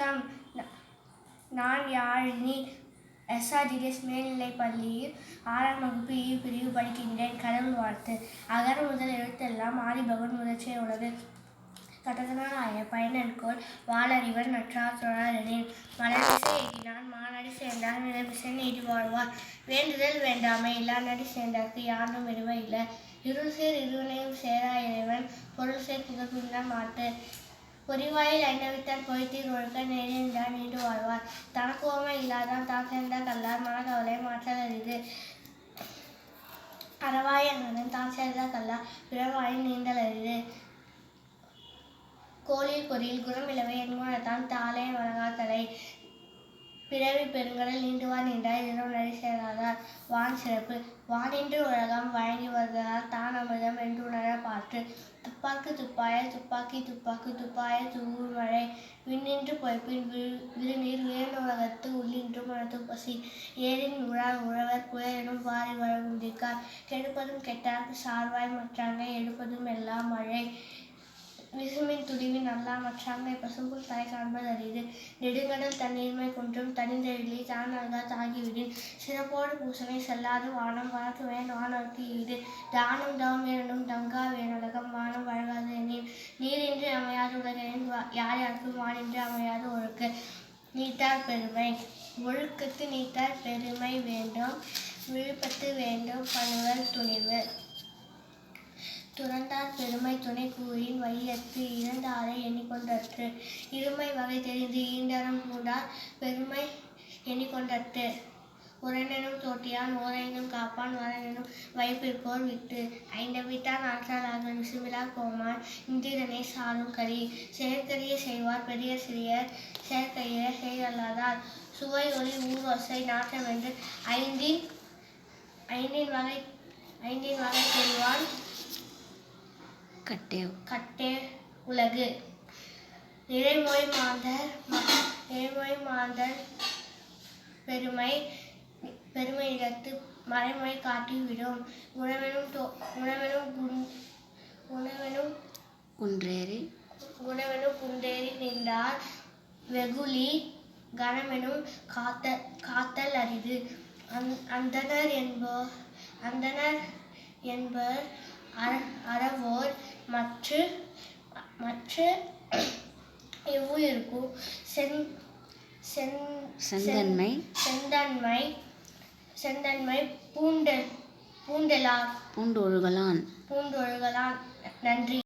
வணக்கம். நான் யாழினி எஸ்.ஆர்.டி.எஸ். மேல்நிலைப் பள்ளியில் 6ஆம் வகுப்பு இ பிரிவு படிக்கின்றேன். கடவுள் வாழ்த்து. அகர முதல் எழுத்தெல்லாம் ஆதிபகவன் முதற்றே உலகு. கற்றதனால் ஆய பயனன்கொல் வாளறிவன் நற்றார் தொழார் எனின். மலரிசை எய்தினான் மானடி சேர்ந்தார் நிலமிசை நீடி வாழ்வார். வேண்டுதல் வேண்டாமை இல்லானடி சேர்ந்தார்க்கு யாண்டும் விடுவ இல்ல. இருள்சேர் இருவினையும் சேரா இறைவன் பொருள்சேர் புகழ்பின்ன மாட்டு. பொறிவாயில் ஐந்தவித்தான் பொய்தீர் ஒழுக்க நெறிநின்றார் நீண்டு வாழ்வார். தனக்கு உவமை இல்லாதான் தான் சேர்ந்த கல்லார் மனக்கவலை மாற்றல் அரிது. அறவாய அண்ணன் தான் சேர்ந்த கல்லார் பிறவாயின் நீந்தல் அரிது. கோளில் பொறியில் குணமிலவே என்குணத்தான் தாளே வழங்கார் தலை. பிறவி பெருங்கடல் நீண்டுவார் நீண்டார் இதனுள் நடி சேராதார். வான் சிறப்பு. வானின்று உலகம் வழங்கி வருதலால் தான் அமிர்தம் என்றுணர பாற்று. துப்பார்க்கு துப்பாய துப்பாக்கி துப்பாக்கு துப்பாய தூவுள் மழை. விண்ணின்று பொய்ப்பின் விழுநீர் வியனுலகத்து உள்ளின்று மனத்து பசி. ஏரின் உழார் உழவர் புயலெனும் வாரி வழங்குந்திக்கார். கெடுப்பதும் கெட்டார்க்கு சார்வாய் மற்றாங்கே எடுப்பதும் எல்லாம் மழை. விசும்பின் துடிவின் அல்லா மற்றாங்கே பசும்புல் தலை காண்பது அரிது. நெடுங்கடல் தண்ணீர்மை குன்றும் தனிந்தெழிலி தான் நல்கா தாகிவிடின். சிறப்போடு பூசனை செல்லாது வானம் வழக்குவேன் வானவர்க்கு ஈடு. தானம் தவம் இரண்டும் தங்கா வேணுலகம் வானம் வழங்காது எனின். நீரின்றி அமையாது உலகெனின் யார் யார்க்கும் வானின்றி அமையாது ஒழுக்கு. நீத்தார் பெருமை. ஒழுக்கத்து நீத்தார் பெருமை வேண்டும் விழுப்பத்து வேண்டும் பணுவல் துணிவு. துறந்தார் பெருமை துணை கூறின் வையத்து இறந்தாரை எண்ணிக்கொண்டற்று. இருமை வகை தெரிந்து ஈண்டறம் பூண்டார் பெருமை எண்ணிக்கொண்டற்று. உரனெனும் தோட்டியான் ஓரைந்தும் காப்பான் வரனெனும் வைப்பிற்போர் விட்டு. ஐந்தவித்தான் ஆற்றலாக விசும்பிலா கோமான் இந்திரனே சாலும் கரி. செயற்கரிய செய்வார் பெரியர் சிறியர் செயற்கைய செய்தல்லாதார். சுவை ஒளி ஊரோசை நாற்றமென்று ஐந்தின் வகை தெரிவான் கட்டே உலகு. நிறைமொழி மாந்தர் பெருமை இடத்து மறைமொழி காட்டி விடும். குணமெனும் குன்றேறி நின்றார் வெகுளி. கணமெனும் காத்தல் அரிது. அந்தணர் என்பர் அறவோர் மற்று எவ்வுயிர்க்கும் செந்தன்மை பூண்டொழுகலான். நன்றி.